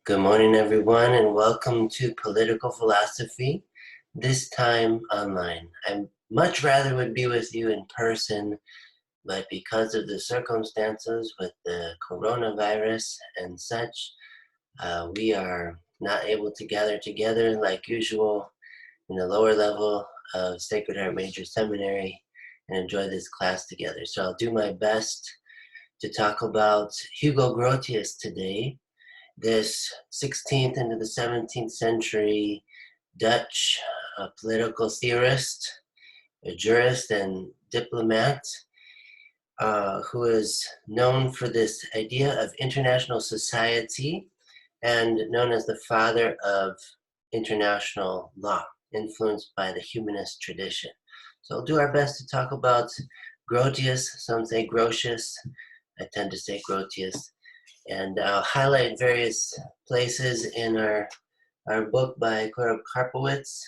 Good morning, everyone, and welcome to Political Philosophy, this time online. I much rather would be with you in person, but because of the circumstances with the coronavirus and such, we are not able to gather together like usual in the lower level of Sacred Heart Major Seminary and enjoy this class together. So I'll do my best to talk about Hugo Grotius today, this 16th into the 17th century Dutch political theorist, a jurist, and diplomat who is known for this idea of international society and known as the father of international law, influenced by the humanist tradition. So we'll do our best to talk about Grotius. Some say Grotius. I tend to say Grotius. And I'll highlight various places in our book by Clara Karpowitz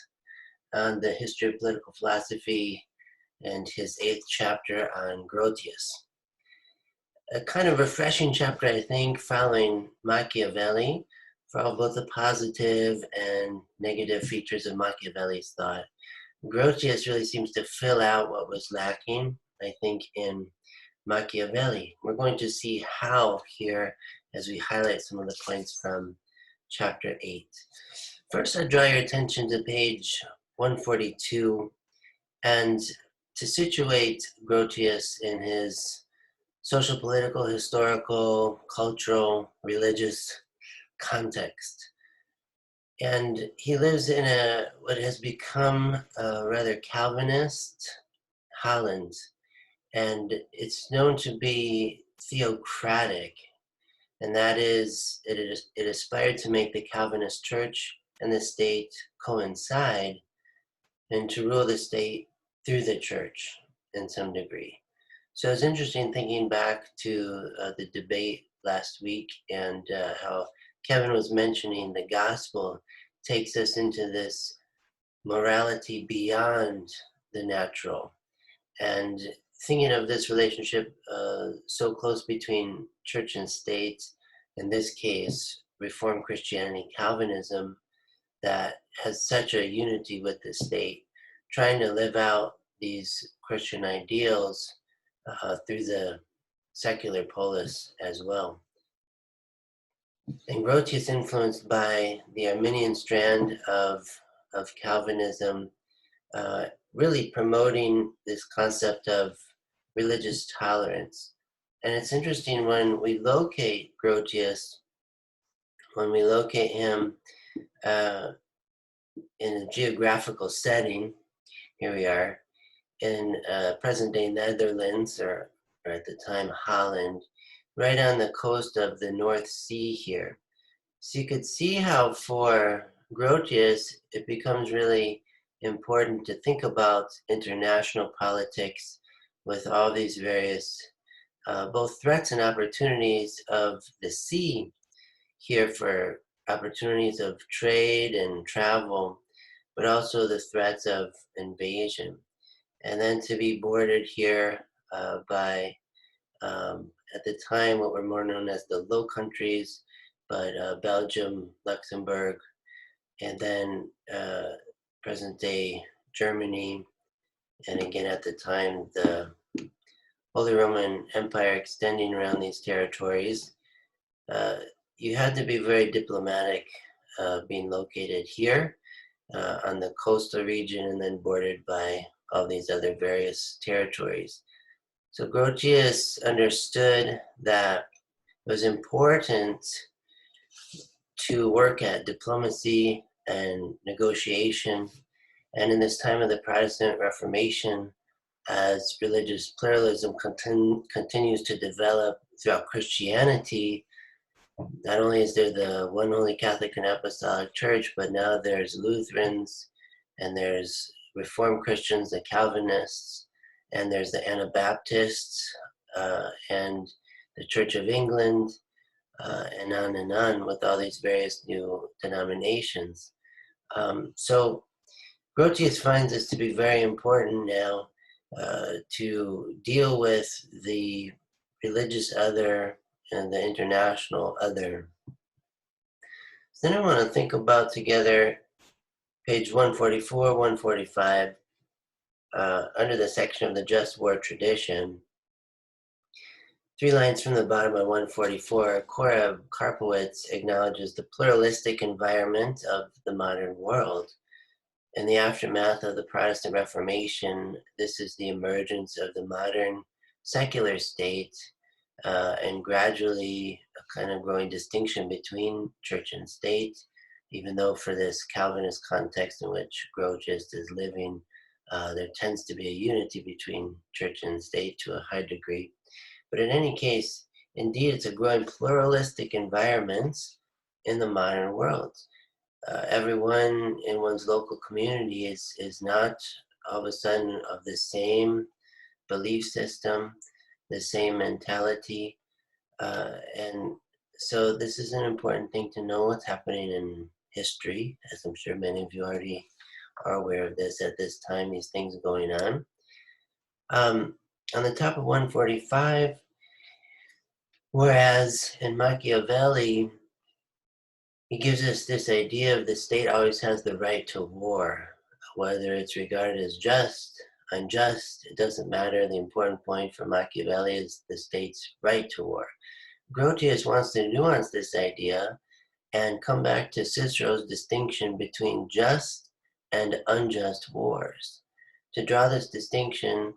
on the history of political philosophy and his 8th chapter on Grotius. A kind of refreshing chapter, I think, following Machiavelli, for all both the positive and negative features of Machiavelli's thought. Grotius really seems to fill out what was lacking, I think, in Machiavelli. We're going to see how here as we highlight some of the points from chapter 8. First, I draw your attention to page 142, and to situate Grotius in his social, political, historical, cultural, religious context. And he lives in what has become a rather Calvinist Holland, and it's known to be theocratic, and that is, it aspired to make the Calvinist Church and the state coincide and to rule the state through the church in some degree. So it's interesting thinking back to the debate last week and how Kevin was mentioning the gospel takes us into this morality beyond the natural. And thinking of this relationship so close between church and state, in this case, Reformed Christianity, Calvinism, that has such a unity with the state, trying to live out these Christian ideals through the secular polis as well. And Grotius, influenced by the Arminian strand of Calvinism, really promoting this concept of religious tolerance. And it's interesting when we locate Grotius, when we locate him in a geographical setting, here we are, in present-day Netherlands, or at the time Holland, right on the coast of the North Sea here. So you could see how for Grotius, it becomes really important to think about international politics with all these various both threats and opportunities of the sea here, for opportunities of trade and travel, but also the threats of invasion. And then to be bordered here by, at the time, what were more known as the Low Countries, but Belgium, Luxembourg, and then present-day Germany, and again at the time the Holy Roman Empire extending around these territories. You had to be very diplomatic being located here on the coastal region and then bordered by all these other various territories. So Grotius understood that it was important to work at diplomacy and negotiation. And in this time of the Protestant Reformation, as religious pluralism continues to develop throughout Christianity, not only is there the one holy Catholic and Apostolic Church, but now there's Lutherans, and there's Reformed Christians, the Calvinists, and there's the Anabaptists, and the Church of England, and on with all these various new denominations. So Grotius finds this to be very important now to deal with the religious other and the international other. So then I want to think about together page 144, 145, under the section of the just war tradition. 3 lines from the bottom of 144, Cora Karpowitz acknowledges the pluralistic environment of the modern world. In the aftermath of the Protestant Reformation, this is the emergence of the modern secular state, and gradually a kind of growing distinction between church and state, even though for this Calvinist context in which Grotius is living, there tends to be a unity between church and state to a high degree. But in any case, indeed, it's a growing pluralistic environment in the modern world. Everyone in one's local community is not all of a sudden of the same belief system, the same mentality. And so this is an important thing to know what's happening in history, as I'm sure many of you already are aware of this at this time, these things going on. On the top of 145, whereas in Machiavelli, he gives us this idea of the state always has the right to war, whether it's regarded as just, unjust, it doesn't matter. The important point for Machiavelli is the state's right to war. Grotius wants to nuance this idea and come back to Cicero's distinction between just and unjust wars. To draw this distinction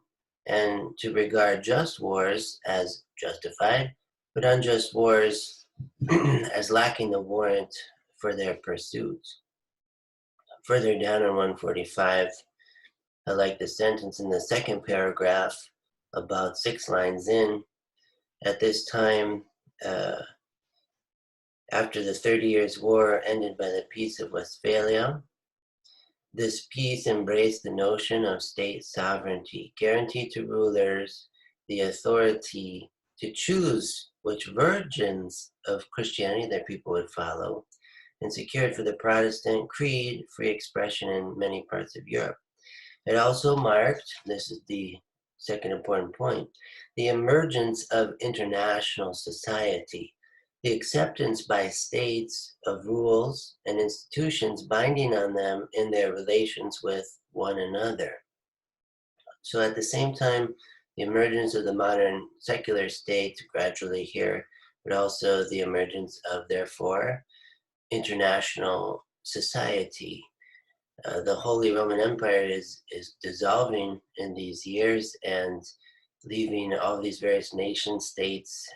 and to regard just wars as justified, but unjust wars as lacking the warrant for their pursuit. Further down on 145, I like the sentence in the second paragraph, about 6 lines in. At this time, after the 30 Years' War ended by the Peace of Westphalia, this peace embraced the notion of state sovereignty, guaranteed to rulers the authority to choose which virgins of Christianity their people would follow, and secured for the Protestant creed free expression in many parts of Europe. It also marked, this is the second important point, the emergence of international society, the acceptance by states of rules and institutions binding on them in their relations with one another. So at the same time, the emergence of the modern secular state gradually here, but also the emergence of, therefore, international society. The Holy Roman Empire is dissolving in these years and leaving all these various nation states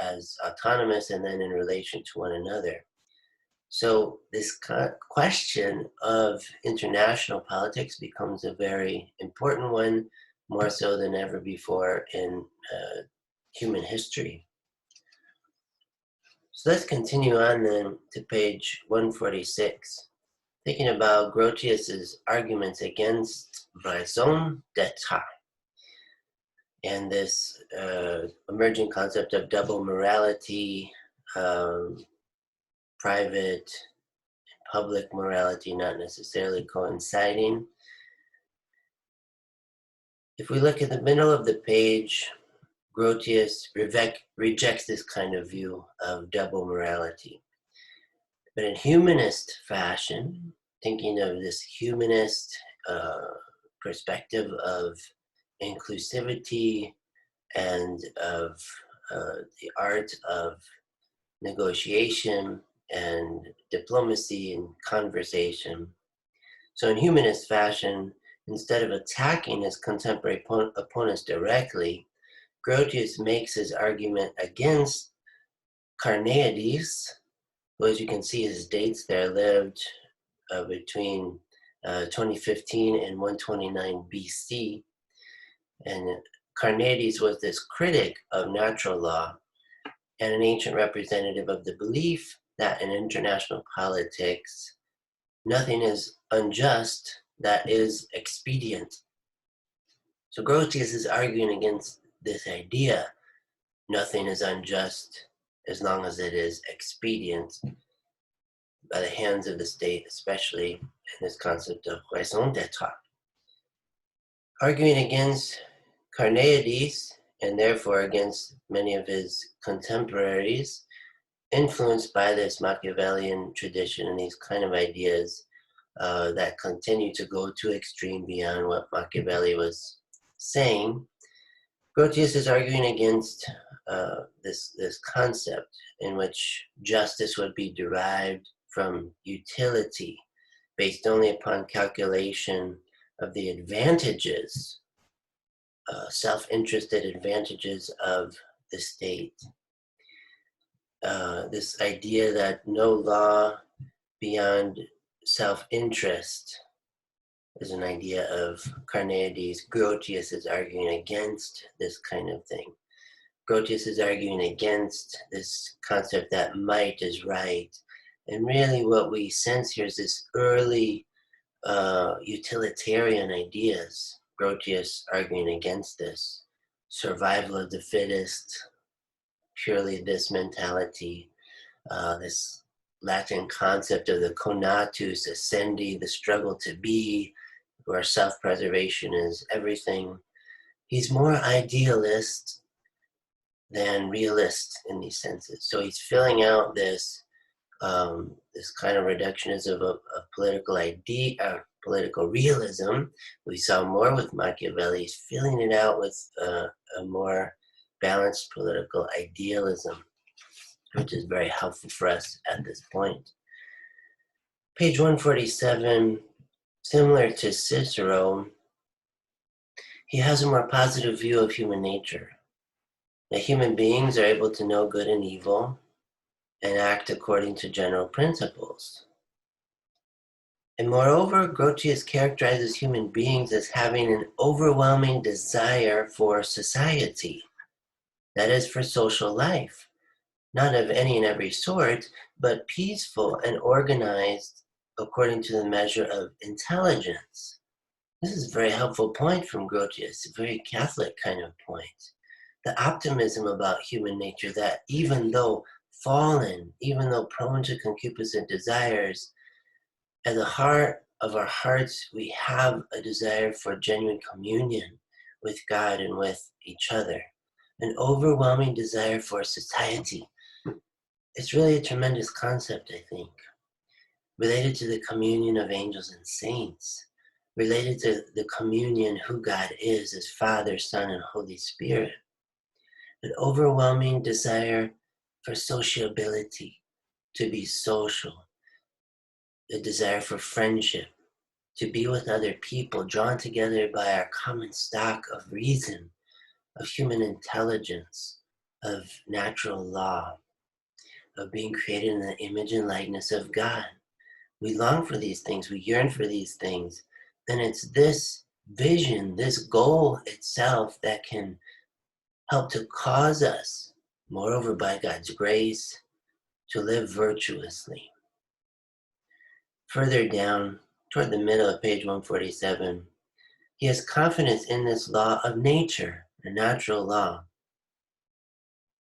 as autonomous and then in relation to one another. So this question of international politics becomes a very important one, more so than ever before in human history. So let's continue on then to page 146, thinking about Grotius's arguments against raison d'etre and this emerging concept of double morality, private and public morality not necessarily coinciding. If we look at the middle of the page, Grotius rejects this kind of view of double morality. But in humanist fashion, thinking of this humanist perspective of inclusivity and of the art of negotiation and diplomacy and conversation. So in humanist fashion, instead of attacking his contemporary opponents directly, Grotius makes his argument against Carneades, who, as you can see his dates there, lived between 2015 and 129 BC. And Carneades was this critic of natural law and an ancient representative of the belief that in international politics, nothing is unjust that is expedient. So Grotius is arguing against this idea, nothing is unjust as long as it is expedient by the hands of the state, especially in this concept of raison d'etre. Arguing against Carneades, and therefore against many of his contemporaries, influenced by this Machiavellian tradition and these kind of ideas that continue to go to extreme beyond what Machiavelli was saying. Grotius is arguing against this concept in which justice would be derived from utility, based only upon calculation of the advantages, self-interested advantages of the state. This idea that no law beyond self-interest is an idea of Carneades. Grotius is arguing against this kind of thing. Grotius is arguing against this concept that might is right. And really what we sense here is this early utilitarian ideas. Grotius arguing against this. Survival of the fittest, purely this mentality, this Latin concept of the conatus ascendi, the struggle to be, where self-preservation is everything. He's more idealist than realist in these senses. So he's filling out this this kind of reductionism of political idea, political realism. We saw more with Machiavelli. He's filling it out with a more balanced political idealism, which is very helpful for us at this point. Page 147, similar to Cicero, he has a more positive view of human nature. That human beings are able to know good and evil and act according to general principles. And moreover, Grotius characterizes human beings as having an overwhelming desire for society, that is, for social life, not of any and every sort, but peaceful and organized according to the measure of intelligence. This is a very helpful point from Grotius, a very Catholic kind of point. The optimism about human nature that even though fallen, even though prone to concupiscent desires, at the heart of our hearts, we have a desire for genuine communion with God and with each other, an overwhelming desire for society. It's really a tremendous concept, I think, related to the communion of angels and saints, related to the communion who God is as Father, Son, and Holy Spirit. An overwhelming desire for sociability, to be social, a desire for friendship, to be with other people, drawn together by our common stock of reason, of human intelligence, of natural law, of being created in the image and likeness of God. We long for these things, we yearn for these things, and it's this vision, this goal itself that can help to cause us, moreover by God's grace, to live virtuously. Further down, toward the middle of page 147, he has confidence in this law of nature, the natural law.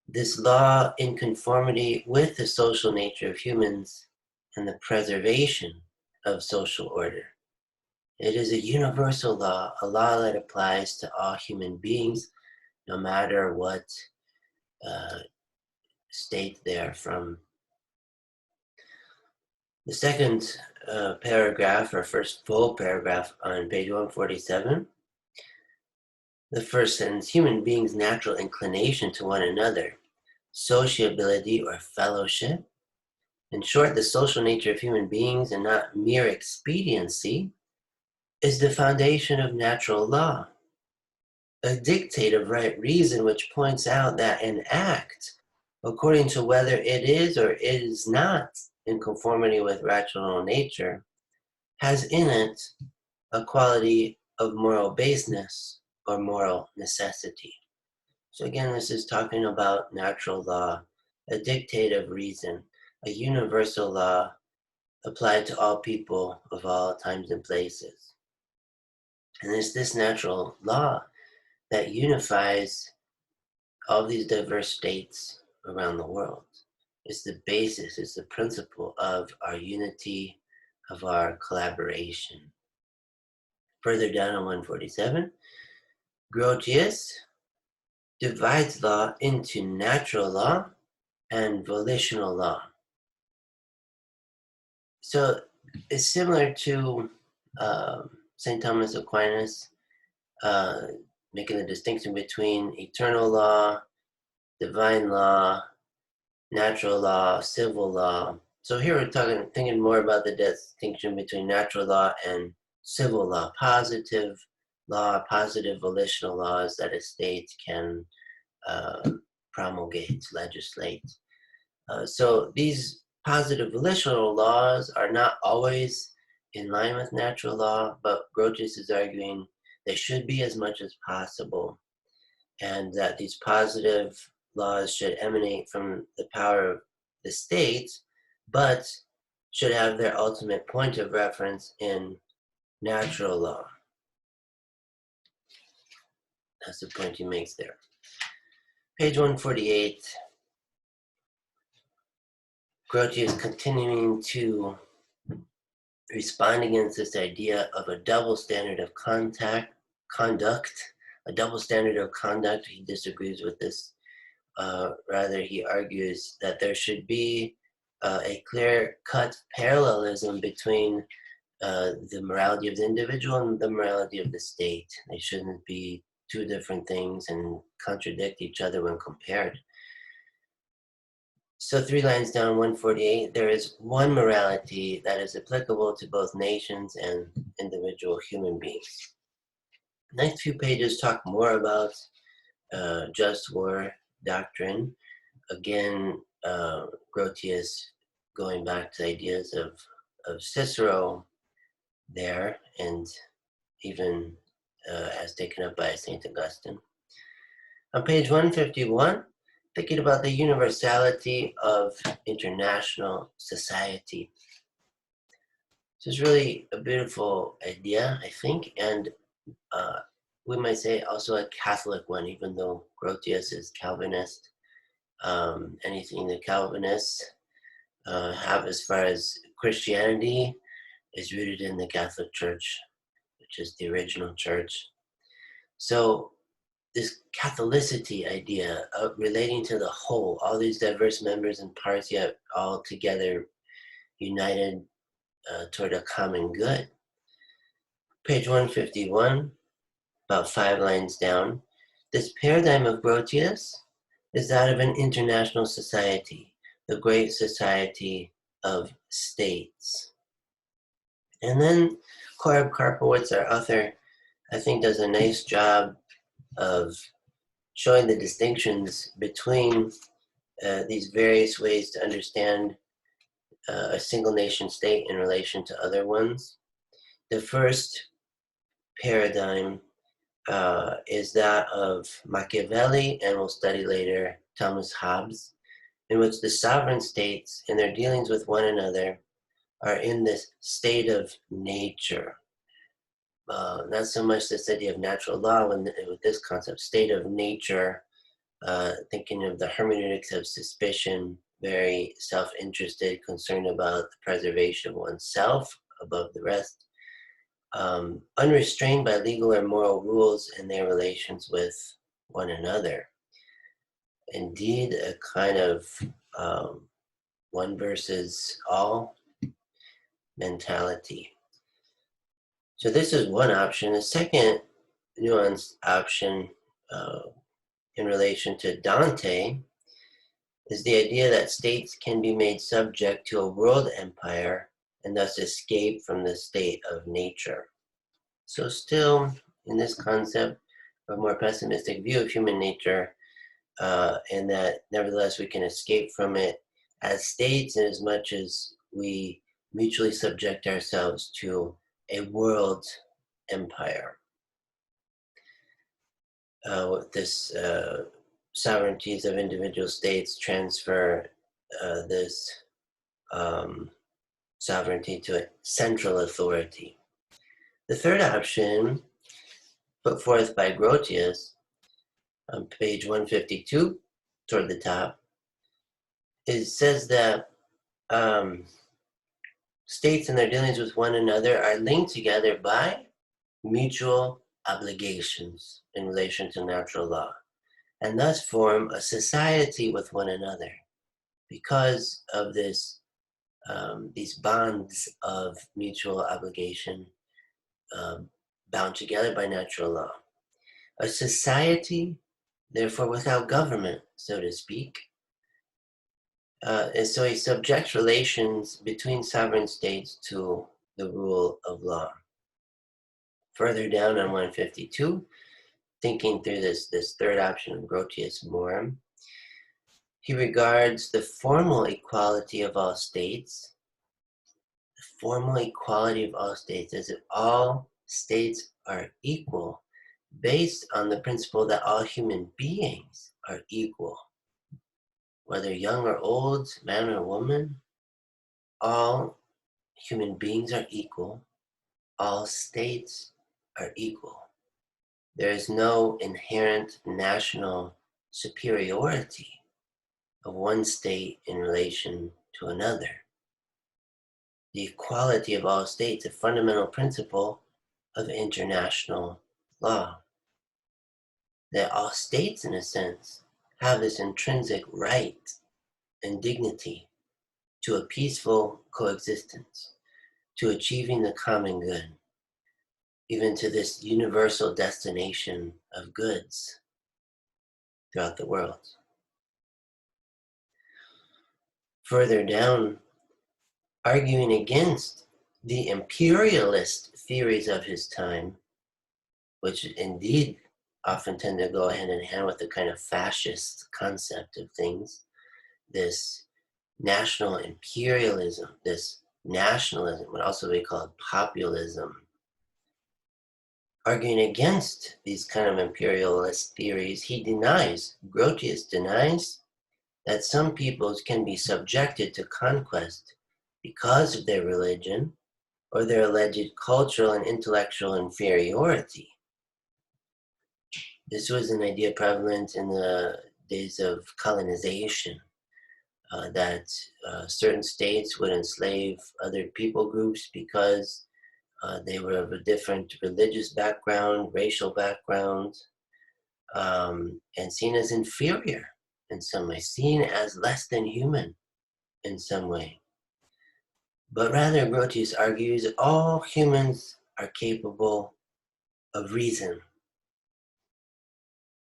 This law in conformity with the social nature of humans and the preservation of social order. It is a universal law, a law that applies to all human beings, no matter what state they are from. The second paragraph, or first full paragraph on page 147, the first sentence, human beings' natural inclination to one another, sociability or fellowship. In short, the social nature of human beings and not mere expediency is the foundation of natural law, a dictate of right reason which points out that an act, according to whether it is or is not in conformity with rational nature, has in it a quality of moral baseness or moral necessity. So again, this is talking about natural law, a dictate of reason, a universal law applied to all people of all times and places. And it's this natural law that unifies all these diverse states around the world. It's the basis, it's the principle of our unity, of our collaboration. Further down on 147, Grotius divides law into natural law and volitional law. So it's similar to St. Thomas Aquinas, uh, making the distinction between eternal law, divine law, natural law, civil law. So here we're thinking more about the distinction between natural law and civil law, positive law, positive volitional laws that a state can promulgate, legislate. So these positive volitional laws are not always in line with natural law, but Grotius is arguing they should be as much as possible, and that these positive laws should emanate from the power of the state, but should have their ultimate point of reference in natural law. That's the point he makes there. Page 148. Grotius continuing to respond against this idea of a double standard of conduct, a double standard of conduct. He disagrees with this. Rather, he argues that there should be a clear-cut parallelism between the morality of the individual and the morality of the state. They shouldn't be two different things and contradict each other when compared. So 3 lines down, 148, there is one morality that is applicable to both nations and individual human beings. The next few pages talk more about just war doctrine. Again, Grotius going back to ideas of Cicero there, and even as taken up by St. Augustine. On page 151, thinking about the universality of international society. This is really a beautiful idea, I think, and we might say also a Catholic one, even though Grotius is Calvinist. Anything the Calvinists have as far as Christianity is rooted in the Catholic Church, which is the original church. So this Catholicity idea of relating to the whole, all these diverse members and parts yet all together united toward a common good. Page 151, about 5 lines down. This paradigm of Grotius is that of an international society, the great society of states. And then Korab Karpowitz, our author, I think does a nice job of showing the distinctions between these various ways to understand a single nation state in relation to other ones. The first paradigm is that of Machiavelli, and we'll study later Thomas Hobbes, in which the sovereign states in their dealings with one another are in this state of nature. Not so much this idea of natural law with this concept, state of nature, thinking of the hermeneutics of suspicion, very self-interested, concerned about the preservation of oneself above the rest, unrestrained by legal or moral rules in their relations with one another. Indeed, a kind of one versus all mentality. So this is one option. The second nuanced option in relation to Dante is the idea that states can be made subject to a world empire and thus escape from the state of nature. So still, in this concept, a more pessimistic view of human nature, and that nevertheless we can escape from it as states in as much as we mutually subject ourselves to a world empire. This sovereignties of individual states transfer this sovereignty to a central authority. The third option, put forth by Grotius on page 152, toward the top, says that states in their dealings with one another are linked together by mutual obligations in relation to natural law, and thus form a society with one another. because of these bonds of mutual obligation, um, bound together by natural law. A society, therefore, without government, so to speak, and so he subjects relations between sovereign states to the rule of law. Further down on 152, thinking through this third option of Grotius more, he regards the formal equality of all states, as if all states are equal, based on the principle that all human beings are equal. Whether young or old, man or woman, all human beings are equal. All states are equal. There is no inherent national superiority of one state in relation to another. The equality of all states, a fundamental principle of international law. That all states, in a sense, have this intrinsic right and dignity to a peaceful coexistence, to achieving the common good, even to this universal destination of goods throughout the world. Further down, arguing against the imperialist theories of his time, which indeed often tend to go hand in hand with the kind of fascist concept of things, this national imperialism, this nationalism would also be called populism. Arguing against these kind of imperialist theories, Grotius denies that some peoples can be subjected to conquest because of their religion or their alleged cultural and intellectual inferiority. This was an idea prevalent in the days of colonization, that certain states would enslave other people groups because they were of a different religious background, racial background, and seen as inferior in some way, seen as less than human in some way. But rather, Grotius argues, all humans are capable of reason.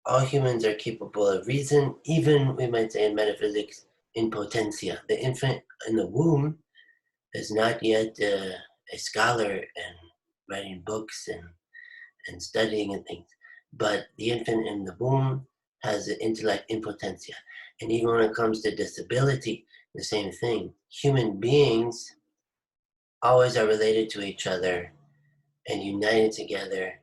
All humans are capable of reason, even, we might say in metaphysics, in potentia. The infant in the womb is not yet a scholar and writing books and studying and things, but the infant in the womb has the intellect in potentia. And even when it comes to disability, the same thing. Human beings always are related to each other and united together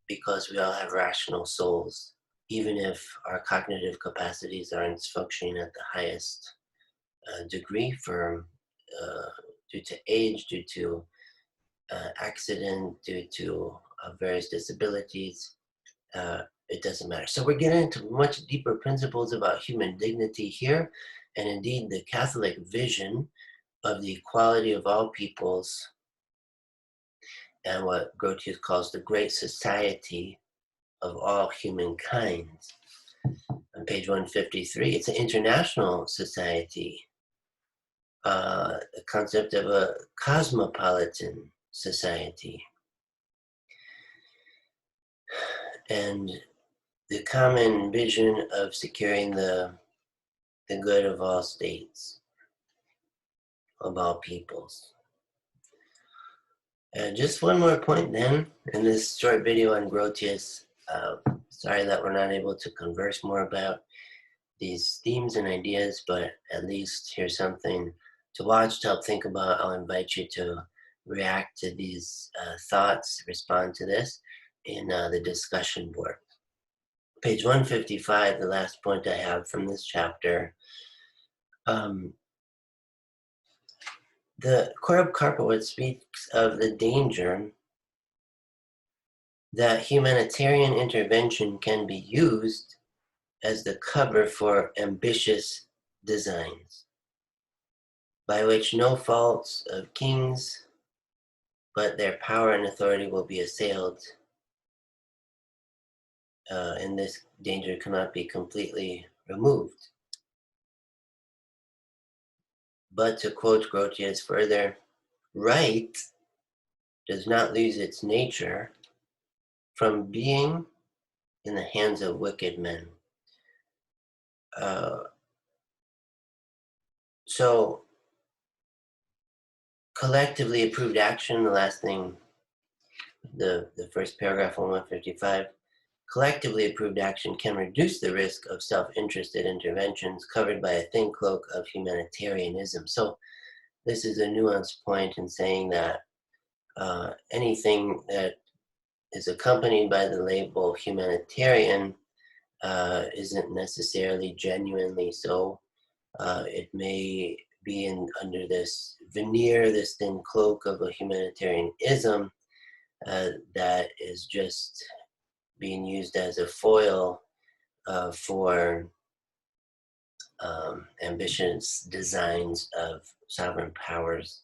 because we all have rational souls, even if our cognitive capacities aren't functioning at the highest degree due to age, due to accident, due to various disabilities. It doesn't matter. So we're getting into much deeper principles about human dignity here, and indeed the Catholic vision of the equality of all peoples and what Grotius calls the great society of all humankind. On page 153, it's an international society, the concept of a cosmopolitan society. And the common vision of securing the good of all states, of all peoples. And just one more point then, in this short video on Grotius. Sorry that we're not able to converse more about these themes and ideas, but at least here's something to watch, to help think about. I'll invite you to react to these thoughts, respond to this in the discussion board. Page 155, the last point I have from this chapter. The Korab Karpowitz speaks of the danger that humanitarian intervention can be used as the cover for ambitious designs, by which no faults of kings, but their power and authority will be assailed, and this danger cannot be completely removed. But to quote Grotius further, right does not lose its nature from being in the hands of wicked men. Uh, so collectively approved action, the last thing, the first paragraph on 155, collectively approved action can reduce the risk of self-interested interventions covered by a thin cloak of humanitarianism. So this is a nuanced point in saying that anything that is accompanied by the label humanitarian isn't necessarily genuinely so. It may be under this veneer, this thin cloak of a humanitarianism that is just being used as a foil for ambitious designs of sovereign powers.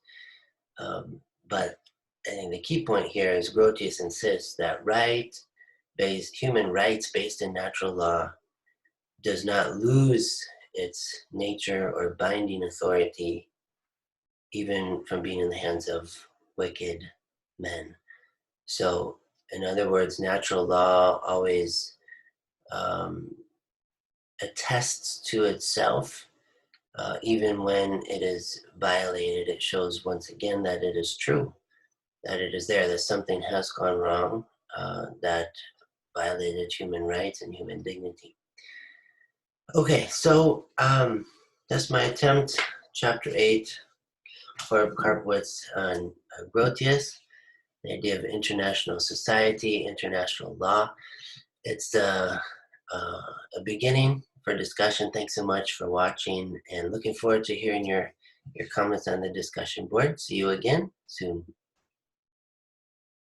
But I think the key point here is Grotius insists that human rights based in natural law does not lose its nature or binding authority, even from being in the hands of wicked men. So, in other words, natural law always um, attests to itself, even when it is violated. It shows once again that it is true, that it is there, that something has gone wrong, that violated human rights and human dignity. Okay, so that's my attempt, chapter 8, for Karpowitz on Grotius, the idea of international society, international law. It's a beginning for discussion. Thanks so much for watching, and looking forward to hearing your comments on the discussion board. See you again soon.